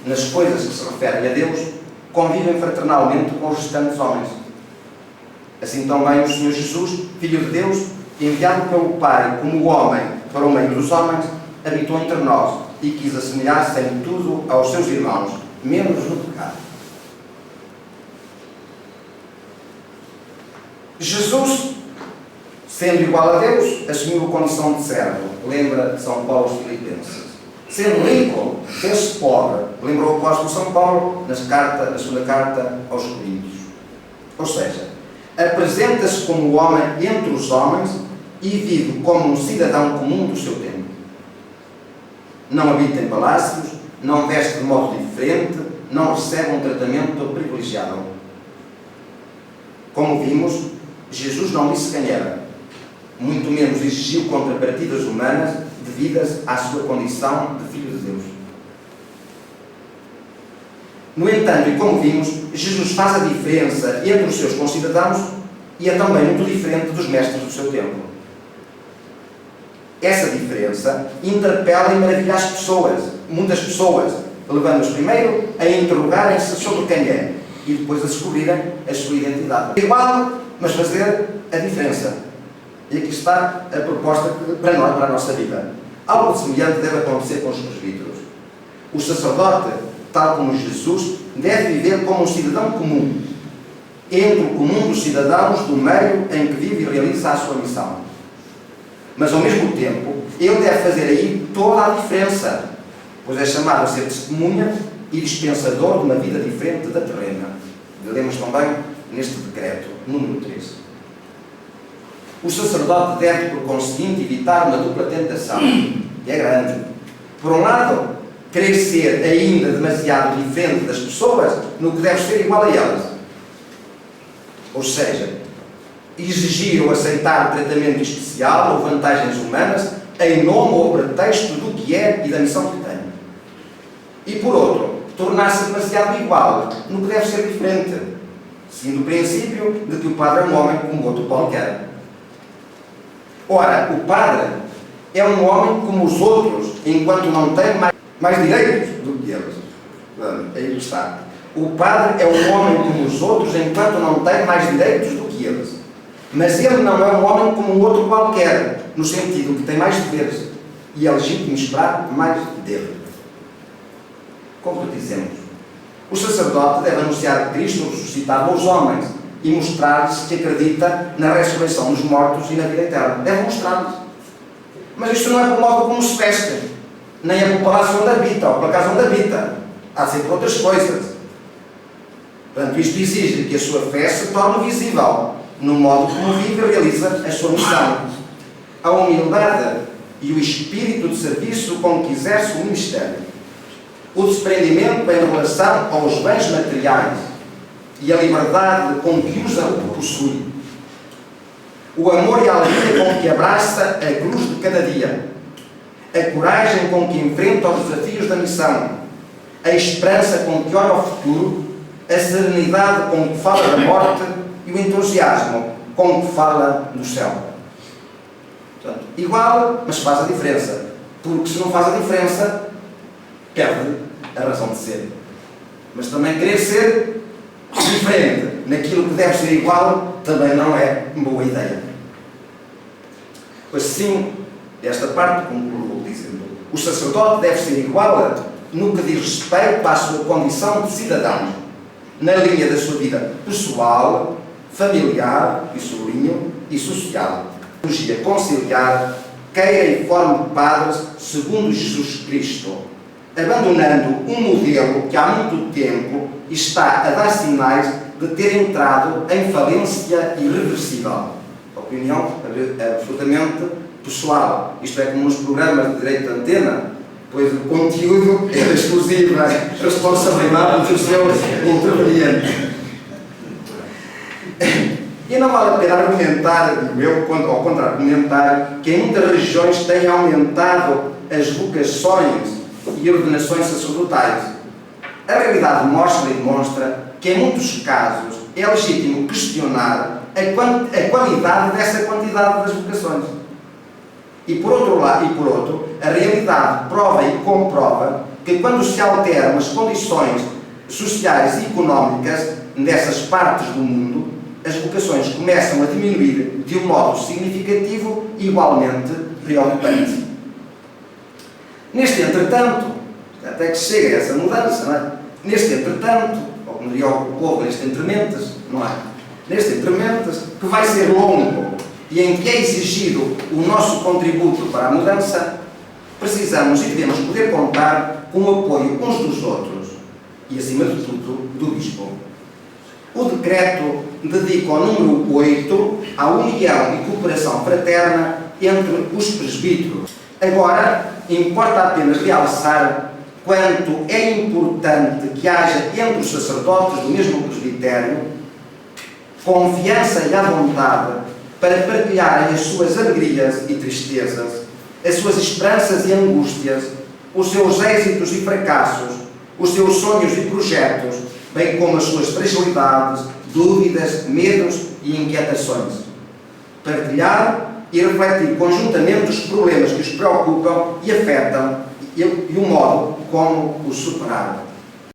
nas coisas que se referem a Deus, convivem fraternalmente com os restantes homens. Assim também o Senhor Jesus, Filho de Deus, enviado pelo Pai como homem para o meio dos homens, habitou entre nós e quis assemelhar-se em tudo aos seus irmãos, menos no pecado. Jesus, sendo igual a Deus, assumiu a condição de servo. Lembra São Paulo aos Filipenses. Sendo rico, fez-se pobre. Lembrou o apóstolo São Paulo na segunda carta aos Coríntios. Ou seja, apresenta-se como homem entre os homens e vive como um cidadão comum do seu tempo. Não habita em palácios, não veste de modo diferente, não recebe um tratamento privilegiado. Como vimos, Jesus não disse quem era, muito menos exigiu contrapartidas humanas devidas à sua condição de Filho de Deus. No entanto, e como vimos, Jesus faz a diferença entre os seus concidadãos e é também muito diferente dos mestres do seu tempo. Essa diferença interpela e maravilha as pessoas, muitas pessoas, levando-os primeiro a interrogarem-se sobre quem é e depois a descobrirem a sua identidade. Igual, mas fazer a diferença. E aqui está a proposta para nós, para a nossa vida. Algo semelhante deve acontecer com os presbíteros. O sacerdote, tal como Jesus, deve viver como um cidadão comum, entre o comum dos cidadãos do meio em que vive e realiza a sua missão. Mas, ao mesmo tempo, ele deve fazer aí toda a diferença, pois é chamado a ser testemunha e dispensador de uma vida diferente da terrena. Lemos também neste decreto, número 13. O sacerdote deve, por conseguinte, evitar uma dupla tentação, que é grande. Por um lado, querer ser ainda demasiado diferente das pessoas no que deve ser igual a elas. Ou seja, exigir ou aceitar tratamento especial ou vantagens humanas em nome ou pretexto do que é e da missão que tem. E por outro, tornar-se demasiado igual no que deve ser diferente, seguindo o princípio de que o padre é um homem como outro qualquer. Ora, o padre é um homem como os outros, enquanto não tem mais direitos do que eles. Aí está. O padre é um homem como os outros, enquanto não tem mais direitos do que eles. Mas ele não é um homem como um outro qualquer, no sentido que tem mais deveres e é legítimo esperar mais dele. Como dizemos, o sacerdote deve anunciar Cristo ressuscitado aos homens e mostrar-lhes que acredita na ressurreição dos mortos e na vida eterna. Deve mostrar-lhes. Mas isto não é pelo modo como se veste, nem é pelo palácio onde habita, ou pela casa onde habita. Há de ser por outras coisas. Portanto, isto exige que a sua fé se torne visível no modo como vive e realiza a sua missão. A humildade e o espírito de serviço com que exerce o ministério. O desprendimento em relação aos bens materiais e a liberdade com que os possui. O amor e a alegria com que abraça a cruz de cada dia. A coragem com que enfrenta os desafios da missão. A esperança com que olha ao futuro. A serenidade com que fala da morte e o entusiasmo com que fala do céu. Portanto, igual, mas faz a diferença. Porque se não faz a diferença, perde a razão de ser. Mas também querer ser diferente naquilo que deve ser igual também não é uma boa ideia. Pois sim, esta parte concluo dizendo: o sacerdote deve ser igual no que diz respeito à sua condição de cidadão, na linha da sua vida pessoal, familiar, e sublinho, e social. Conciliar, queira e forme padres segundo Jesus Cristo, abandonando um modelo que há muito tempo está a dar sinais de ter entrado em falência irreversível. Opinião absolutamente pessoal. Isto é como nos programas de direito de antena, pois o conteúdo é da exclusiva responsabilidade do seu interveniente. E não vale a pena argumentar, ao contra-argumentar, que em muitas regiões têm aumentado as vocações e ordenações sacerdotais. A realidade mostra e demonstra que, em muitos casos, é legítimo questionar a qualidade dessa quantidade das vocações. E por outro, a realidade prova e comprova que quando se alteram as condições sociais e económicas dessas partes do mundo, as vocações começam a diminuir de um modo significativo e igualmente preocupante. Neste entretanto, até que chega essa mudança, não é? Neste entretanto, ou como diria o povo, neste entrementes, não é? Neste entrementes, que vai ser longo e em que é exigido o nosso contributo para a mudança, precisamos e devemos poder contar com o apoio uns dos outros e, acima de tudo, do Bispo. O decreto dedica o número 8 à união e cooperação fraterna entre os presbíteros. Agora, importa apenas realçar quanto é importante que haja entre os sacerdotes do mesmo presbitério confiança e à vontade para partilharem as suas alegrias e tristezas, as suas esperanças e angústias, os seus êxitos e fracassos, os seus sonhos e projetos, bem como as suas fragilidades, dúvidas, medos e inquietações. Partilhar e refletir conjuntamente os problemas que os preocupam e afetam e o modo como os superar.